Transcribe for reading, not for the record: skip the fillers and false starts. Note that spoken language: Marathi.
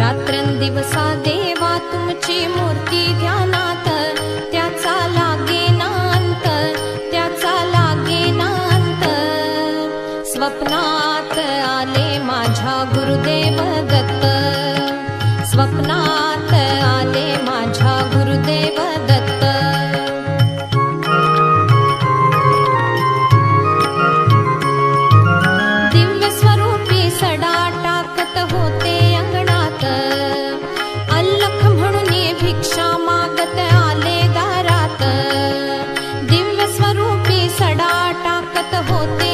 रात्रंदिवसा देवा तुमची मूर्ती ध्यानात, त्याचा लागेना अंत, त्याचा लागेना अंत. स्वप्नात आले माझ्या गुरुदेव दत्त, स्वप्नात आले माझ्या गुरुदेव दत्त. दिव्य स्वरूपी सडा टाकत होते अंगणात, अल्लख म्हणून भिक्षा मागत आले दारात. दिव्य स्वरूपी सडा टाकत होते